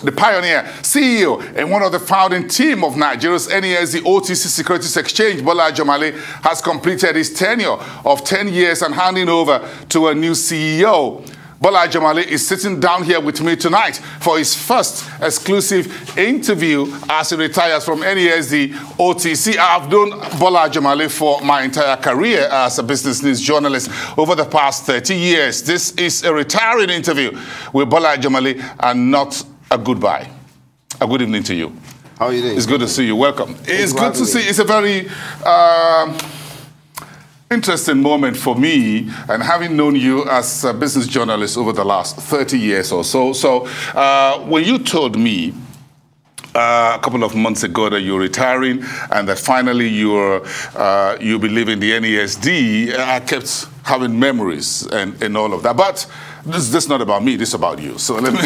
the pioneer, CEO, and one of the founding team of Nigeria's Nesd OTC Securities Exchange, Bola Ajomale, has completed his tenure of 10 years and handing over to a new CEO. Bola Ajomale is sitting down here with me tonight for his first exclusive interview as he retires from Nesd OTC. I've known Bola Ajomale for my entire career as a business news journalist over the past 30 years. This is a retiring interview with Bola Ajomale and not a goodbye. A good evening to you. How are you doing? It's good to see you. Welcome. It's good to see. It's a very interesting moment for me, and having known you as a business journalist over the last 30 years or so. So when you told me a couple of months ago that you're retiring and that finally you'll be leaving the Nesd, I kept having memories and all of that. But this is not about me, this is about you. So let me...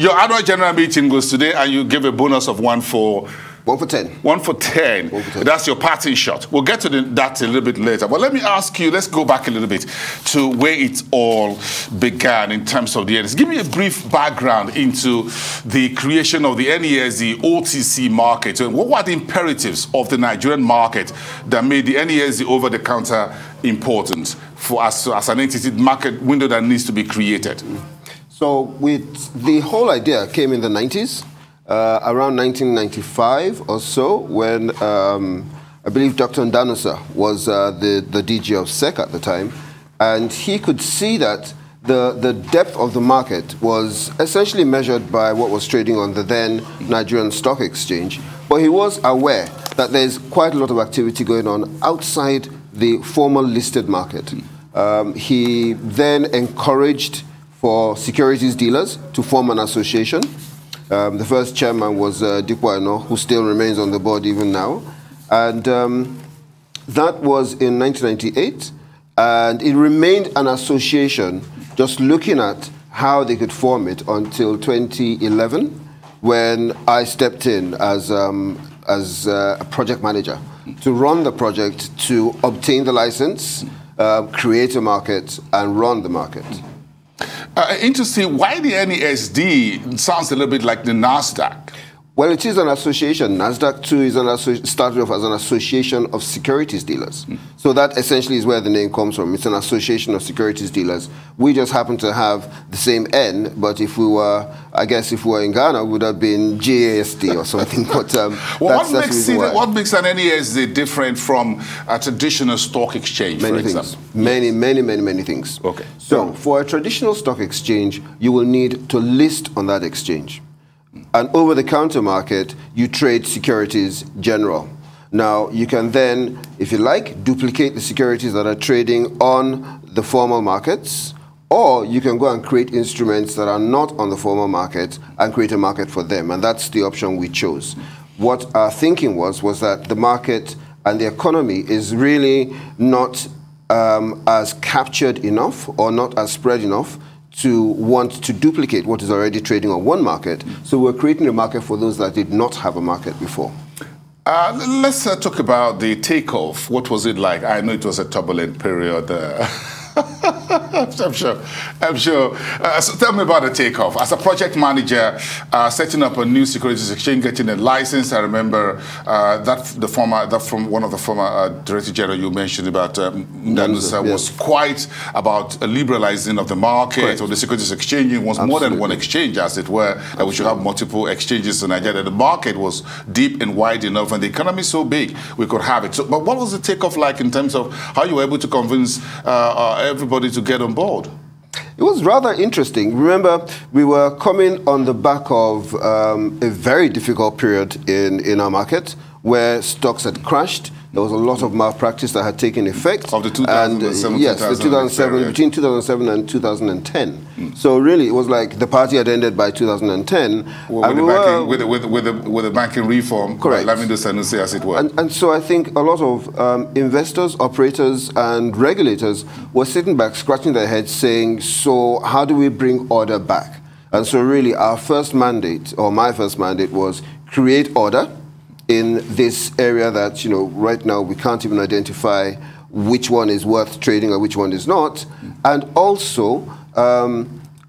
Your annual general meeting goes today and you give a bonus of 1 for 10. 1 for 10. That's your parting shot. We'll get to that a little bit later. But let me ask you, let's go back a little bit to where it all began in terms of the Nesd. Give me a brief background into the creation of the Nesd OTC market. What were the imperatives of the Nigerian market that made the Nesd over-the-counter important for us as an entity market window that needs to be created? So the whole idea came in the 90s. Around 1995 or so, when I believe Dr. Ndanusa was the DG of SEC at the time, and he could see that the depth of the market was essentially measured by what was trading on the then Nigerian Stock Exchange, but he was aware that there's quite a lot of activity going on outside the formal listed market. He then encouraged for securities dealers to form an association. The first chairman was Dikwa Eno, who still remains on the board even now. And that was in 1998. And it remained an association just looking at how they could form it until 2011, when I stepped in as a project manager to run the project, to obtain the license, create a market, and run the market. Interesting. Why the Nesd sounds a little bit like the Nasdaq? Well, it is an association. Nasdaq too is started off as an association of securities dealers. So that essentially is where the name comes from. It's an association of securities dealers. We just happen to have the same N, but if we were, I guess if we were in Ghana, it would have been GASD or something. But well, what makes an Nesd different from a traditional stock exchange, many for things. example? Many things. Okay. So for a traditional stock exchange, you will need to list on that exchange. And over-the-counter market, you trade securities general. Now, you can then, if you like, duplicate the securities that are trading on the formal markets, or you can go and create instruments that are not on the formal market and create a market for them. And that's the option we chose. What our thinking was that the market and the economy is really not as captured enough or not as spread enough to want to duplicate what is already trading on one market. So we're creating a market for those that did not have a market before. Let's talk about the takeoff. What was it like? I know it was a turbulent period. I'm sure. So tell me about the takeoff. As a project manager, setting up a new securities exchange, getting a license. I remember that from one of the former Director General you mentioned about Ndanusa was quite about a liberalizing of the market. Correct. Or the securities exchange. It was more than one exchange, as it were. That we should have multiple exchanges in Nigeria. The market was deep and wide enough, and the economy so big we could have it. So, but what was the takeoff like in terms of how you were able to convince everybody to get on board? It was rather interesting. Remember, we were coming on the back of a very difficult period in our market where stocks had crashed. There was a lot of malpractice that had taken effect. Of the 2007, yes, the 2007, between 2007 and 2010. So really, it was like the party had ended by 2010. Well, with the banking reform, correct. Lamido Sanusi, as it were. And so I think a lot of investors, operators, and regulators were sitting back, scratching their heads, saying, so how do we bring order back? And so really, our first mandate, or my first mandate, was create order in this area that, right now we can't even identify which one is worth trading or which one is not. And also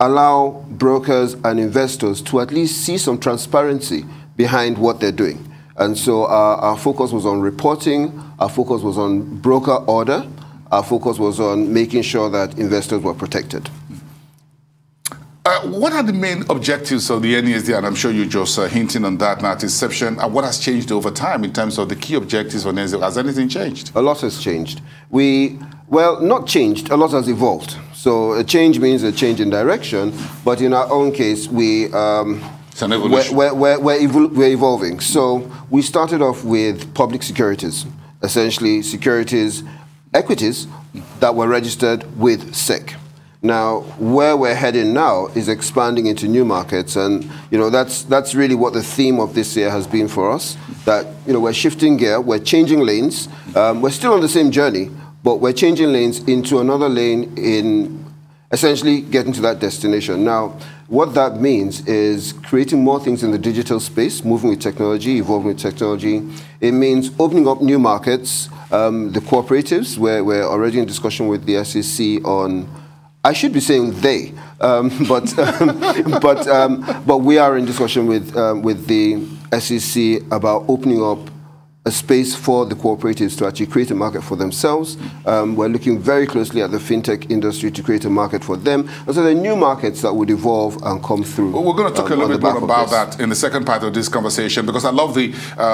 allow brokers and investors to at least see some transparency behind what they're doing. And so our focus was on reporting, our focus was on broker order, our focus was on making sure that investors were protected. What are the main objectives of the NESD? And I'm sure you're just hinting on that now at inception. What has changed over time in terms of the key objectives for NESD? Has anything changed? A lot has changed. Well, not changed, a lot has evolved. So a change means a change in direction, but in our own case, it's an evolution. We're evolving. So we started off with public securities, essentially securities, equities that were registered with SEC. Now, where we're heading now is expanding into new markets, and that's really what the theme of this year has been for us. That we're shifting gear, we're changing lanes. We're still on the same journey, but we're changing lanes into another lane in essentially getting to that destination. Now, what that means is creating more things in the digital space, moving with technology, evolving with technology. It means opening up new markets, the cooperatives. We're already in discussion with the SEC on. I should be saying they, but we are in discussion with the SEC about opening up a space for the cooperatives to actually create a market for themselves. We're looking very closely at the fintech industry to create a market for them. And so there are new markets that would evolve and come through. Well, we're going to talk a little bit more about that in the second part of this conversation, because I love the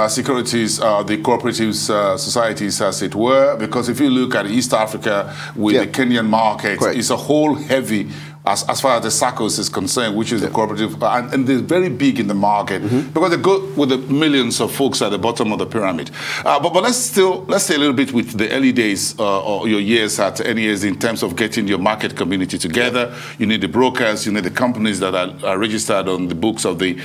securities, the cooperatives societies, as it were, because if you look at East Africa with the Kenyan market, Correct. It's a whole heavy, as far as the SACCOs is concerned, which is the cooperative, and they're very big in the market because they go with the millions of folks at the bottom of the pyramid. But let's stay a little bit with the early days or your years at NESD in terms of getting your market community together. You need the brokers, you need the companies that are registered on the books of the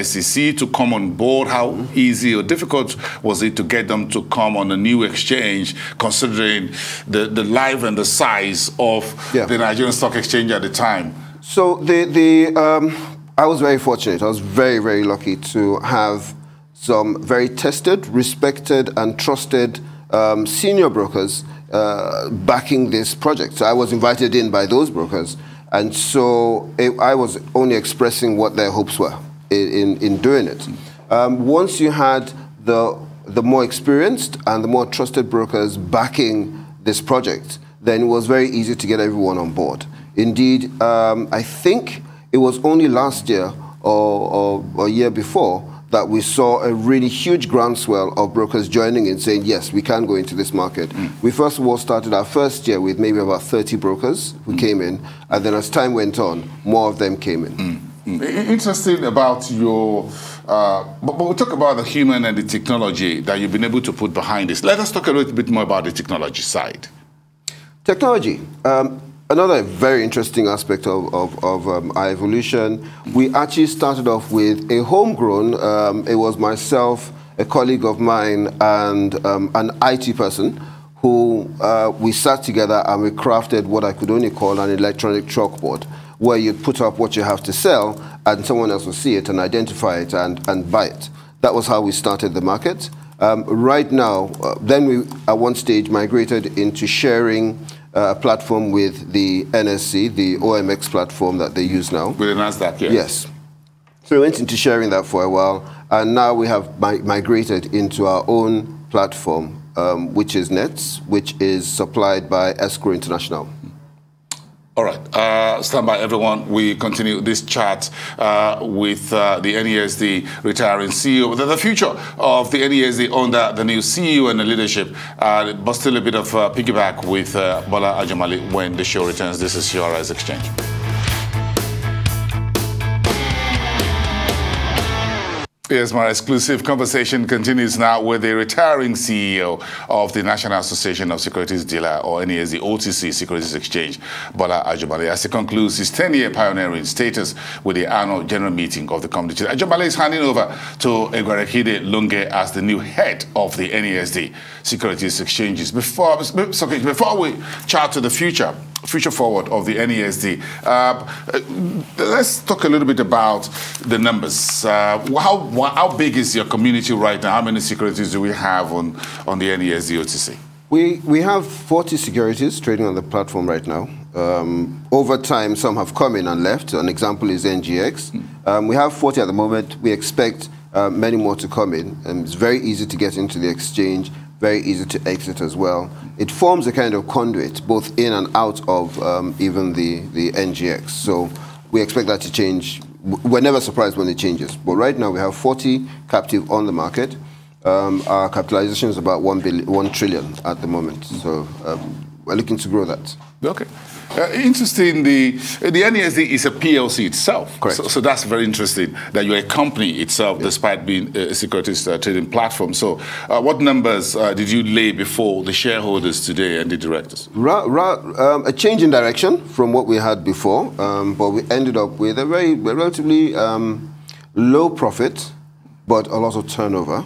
SEC to come on board. How easy or difficult was it to get them to come on a new exchange, considering the life and the size of the Nigerian Stock Exchange at the time? So I was very fortunate. I was very, very lucky to have some very tested, respected, and trusted senior brokers backing this project. So I was invited in by those brokers, and so I was only expressing what their hopes were in doing it. Once you had the more experienced and the more trusted brokers backing this project, then it was very easy to get everyone on board. Indeed, I think it was only last year or a year before that we saw a really huge groundswell of brokers joining in, saying, yes, we can go into this market. We first of all started our first year with maybe about 30 brokers who came in, and then as time went on, more of them came in. Interesting about your, but we'll talk about the human and the technology that you've been able to put behind this. Let us talk a little bit more about the technology side. Technology. Another very interesting aspect of our evolution, we actually started off with a homegrown, it was myself, a colleague of mine, and an IT person who we sat together and we crafted what I could only call an electronic chalkboard, where you'd put up what you have to sell and someone else would see it and identify it and buy it. That was how we started the market. Right now, then we at one stage migrated into sharing a platform with the NSC, the OMX platform that they use now. With the Nasd, yes. Yes. So we went into sharing that for a while, and now we have migrated into our own platform, which is Nets, which is supplied by Escrow International. All right, stand by, everyone. We continue this chat with the NESD retiring CEO. The future of the NESD under the new CEO and the leadership, but still a bit of piggyback with Bola Ajomale when the show returns. This is your Rise Exchange. Yes, my exclusive conversation continues now with the retiring CEO of the National Association of Securities Dealer, or NESD OTC Securities Exchange, Bola Ajomale, as he concludes his 10-year pioneering status with the annual general meeting of the company. Ajomale is handing over to Egwarekide Lunge as the new head of the NESD Securities Exchanges. Before we chat to the future forward of the NESD, let's talk a little bit about the numbers. How big is your community right now? How many securities do we have on the NESD OTC? We have 40 securities trading on the platform right now. Over time, some have come in and left. An example is NGX. We have 40 at the moment. We expect many more to come in. It's very easy to get into the exchange, very easy to exit as well. It forms a kind of conduit, both in and out of even the NGX. So we expect that to change. We're never surprised when it changes. But right now, we have 40 captive on the market. Our capitalization is about 1 trillion at the moment. So we're looking to grow that. Okay. Interesting, the Nesd is a PLC itself. Correct. So that's very interesting that you're a company itself, despite being a securities trading platform. So what numbers did you lay before the shareholders today and the directors? A change in direction from what we had before, but we ended up with a relatively low profit, but a lot of turnover.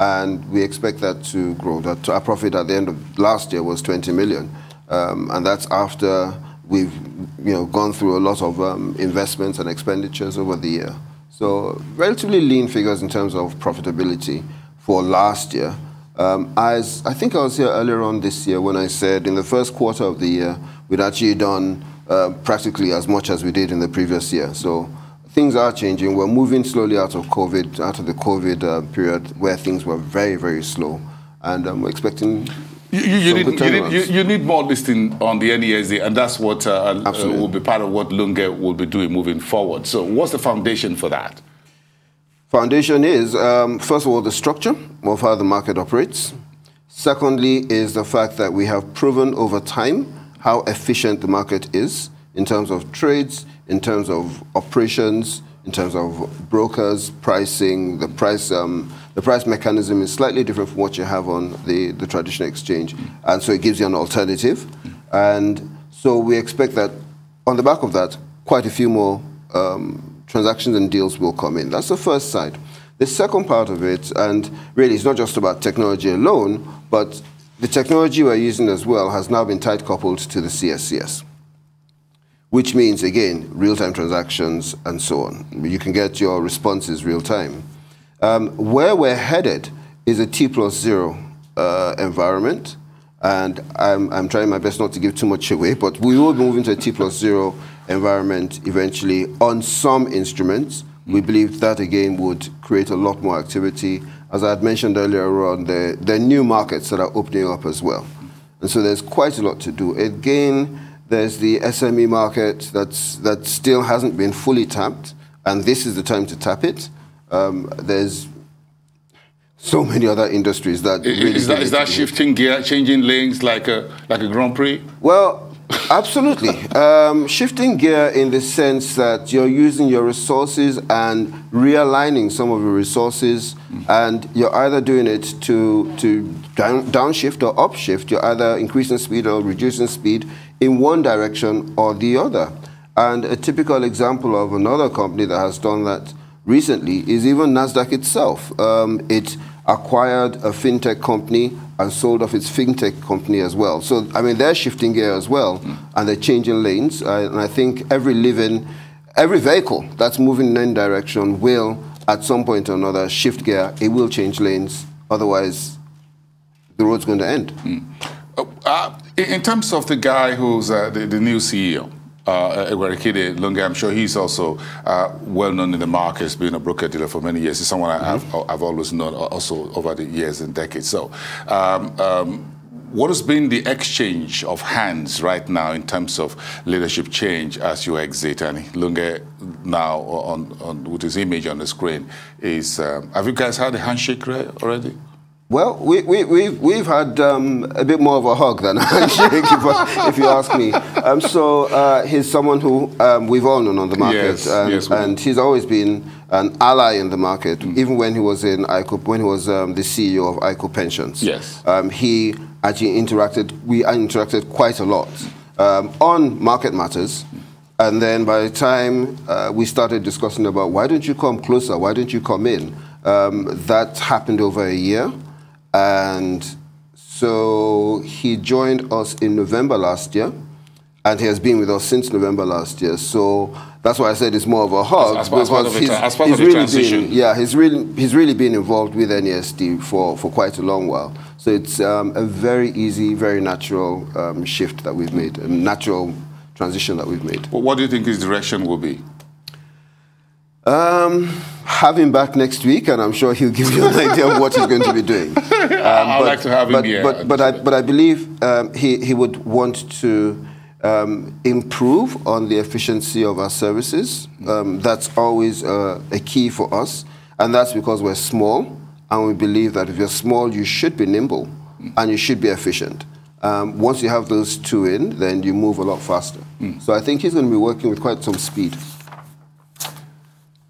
And we expect that to grow. That our profit at the end of last year was 20 million. And that's after we've gone through a lot of investments and expenditures over the year. So relatively lean figures in terms of profitability for last year. As I think I was here earlier on this year when I said in the first quarter of the year, we'd actually done practically as much as we did in the previous year. So things are changing. We're moving slowly out of the COVID period where things were very, very slow. And we're expecting... You need more listing on the Nesd, and that's what will be part of what Lunge will be doing moving forward. So what's the foundation for that? Foundation is, first of all, the structure of how the market operates. Secondly is the fact that we have proven over time how efficient the market is in terms of trades, in terms of operations, in terms of brokers, pricing. The price mechanism is slightly different from what you have on the traditional exchange. And so it gives you an alternative. And so we expect that on the back of that, quite a few more transactions and deals will come in. That's the first side. The second part of it, and really it's not just about technology alone, but the technology we're using as well has now been tight coupled to the CSCS. Which means, again, real-time transactions and so on. You can get your responses real-time. Where we're headed is a T+0 environment, and I'm trying my best not to give too much away, but we will be moving to a T+0 environment eventually on some instruments. We believe that, again, would create a lot more activity. As I had mentioned earlier on, there are new markets that are opening up as well. And so there's quite a lot to do. Again, there's the SME market that still hasn't been fully tapped, and this is the time to tap it. There's so many other industries that really is that shifting gear, changing lanes like a Grand Prix? Well, absolutely. Shifting gear in the sense that you're using your resources and realigning some of your resources, and you're either doing it to downshift or upshift. You're either increasing speed or reducing speed in one direction or the other. And a typical example of another company that has done that recently is even Nasdaq itself. It acquired a fintech company and sold off its fintech company as well. So, I mean, they're shifting gear as well, and they're changing lanes. And I think every vehicle that's moving in any direction will, at some point or another, shift gear. It will change lanes. Otherwise, the road's going to end. In terms of the guy who's the new CEO, Egwarikide Lunge, I'm sure he's also well known in the markets, being a broker dealer for many years. He's someone I've always known also over the years and decades. So what has been the exchange of hands right now in terms of leadership change as you exit? And Lunge now, with his image on the screen, is, have you guys had a handshake already? Well, we've had a bit more of a hug than a handshake, if you ask me. He's someone who we've all known on the market, and he's always been an ally in the market, even when he was in ICO, when he was the CEO of ICO Pensions. Yes. He actually we interacted quite a lot on market matters. And then by the time we started discussing about why don't you come closer, why don't you come in, that happened over a year. And so he joined us in November last year, and he has been with us since November last year. So that's why I said it's more of a hug. As part of the transition. He's really been involved with Nesd for quite a long while. So it's a very easy, very natural shift that we've made, a natural transition that we've made. Well, what do you think his direction will be? Have him back next week, and I'm sure he'll give you an idea of what he's going to be doing. I'd like to have him here. But I believe he would want to improve on the efficiency of our services. That's always a key for us, and that's because we're small, and we believe that if you're small, you should be nimble, and you should be efficient. Once you have those two in, then you move a lot faster. So I think he's going to be working with quite some speed.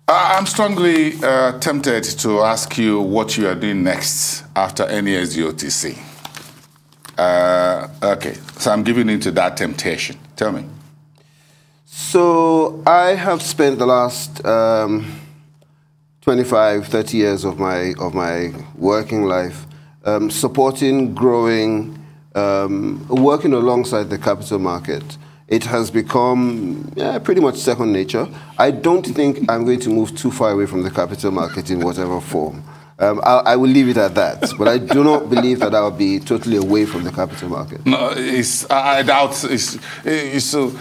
I'm strongly tempted to ask you what you are doing next after Nesd OTC. Okay, so I'm giving into that temptation. Tell me. So I have spent the last 25, 30 years of my working life supporting, growing, working alongside the capital market. It has become pretty much second nature. I don't think I'm going to move too far away from the capital market in whatever form. I will leave it at that. But I do not believe that I'll be totally away from the capital market. No, I doubt it's so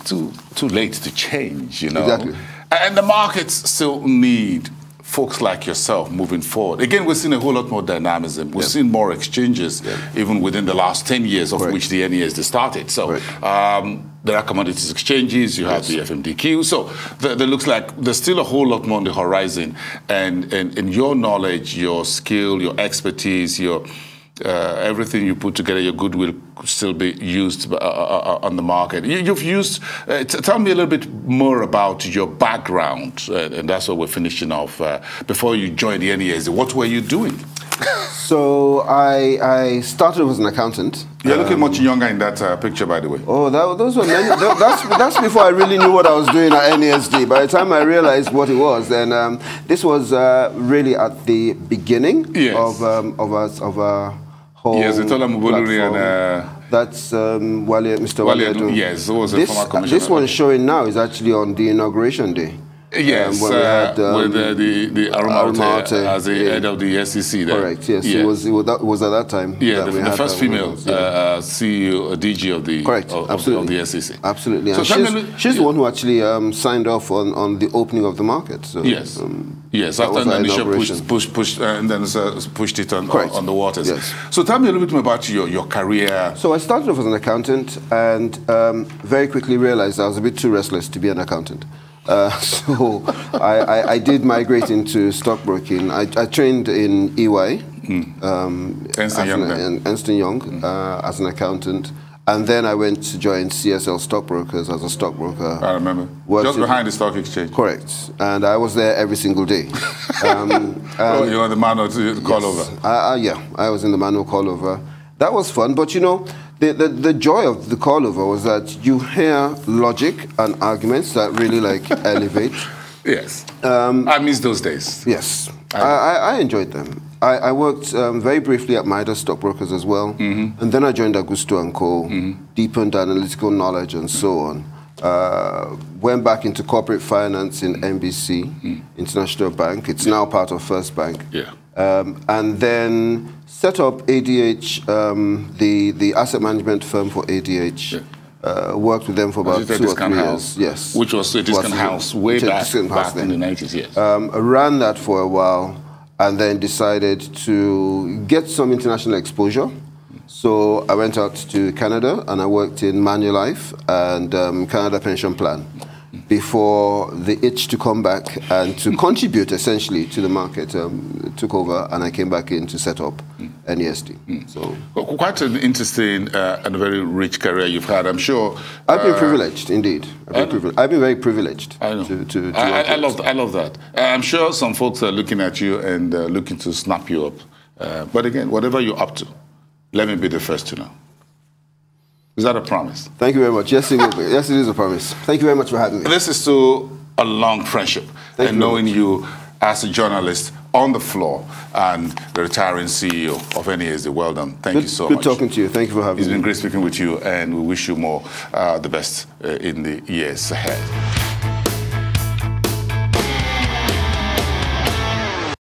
too late to change, you know. Exactly. And the markets still need folks like yourself moving forward. Again, we're seeing a whole lot more dynamism. We're seeing more exchanges, even within the last 10 years of which the Nesd started. So there are commodities exchanges, you have the FMDQ. So there looks like there's still a whole lot more on the horizon. And your knowledge, your skill, your expertise, your everything you put together, your goodwill could still be used on the market. You've used, tell me a little bit more about your background, and that's what we're finishing off. Before you joined the Nesd, what were you doing? So I started as an accountant. You're looking much younger in that picture, by the way. Oh, those were many, that's before I really knew what I was doing at Nesd. By the time I realized what it was, then this was really at the beginning of our whole platform. That's Mr. Wale. Yes, it was a former commissioner. This one showing now is actually on the inauguration day. Yes, when we had the Ajomale as the head of the SEC there. Correct, yes. It was at that time. Yeah, the first female CEO, DG of the, of the SEC. Absolutely. So she's the one who actually signed off on the opening of the market. So, yes. Yes, after Indonesia pushed and then pushed it on the waters. Yes. So tell me a little bit more about your career. So I started off as an accountant and very quickly realized I was a bit too restless to be an accountant. So I did migrate into stockbroking. I trained in EY, Ernst & Young, as an accountant. And then I went to join CSL Stockbrokers as a stockbroker. I remember. Just behind the stock exchange. Correct. And I was there every single day. You were the manual call over? Yeah, I was in the manual call over. That was fun, but you know, the joy of the call over was that you hear logic and arguments that really like elevate. Yes. I miss those days. Yes. I enjoyed them. I worked very briefly at Midas Stockbrokers as well, and then I joined Augusto & Co., deepened analytical knowledge and so on. Went back into corporate finance in NBC, International Bank. It's now part of First Bank. Yeah. And then set up ADH, the asset management firm for ADH. Yeah. Worked with them for about 2 or 3 years. Yes. Which was a discount house way back in the 90s, yes. Ran that for a while and then decided to get some international exposure. So I went out to Canada and I worked in Manulife and Canada Pension Plan before the itch to come back and to contribute essentially to the market took over, and I came back in to set up Nesd. So quite an interesting and very rich career you've had, I'm sure. I've been privileged, indeed. I've been very privileged. I know. I love that. I'm sure some folks are looking at you and looking to snap you up. But again, whatever you're up to, let me be the first to know. Is that a promise? Thank you very much. Yes, it will be. Yes, it is a promise. Thank you very much for having me. This is still a long friendship. And knowing you as a journalist on the floor and the retiring CEO of Nesd, well done. Thank you so much. Good talking to you. Thank you for having me. It's been great speaking with you, and we wish you more the best in the years ahead.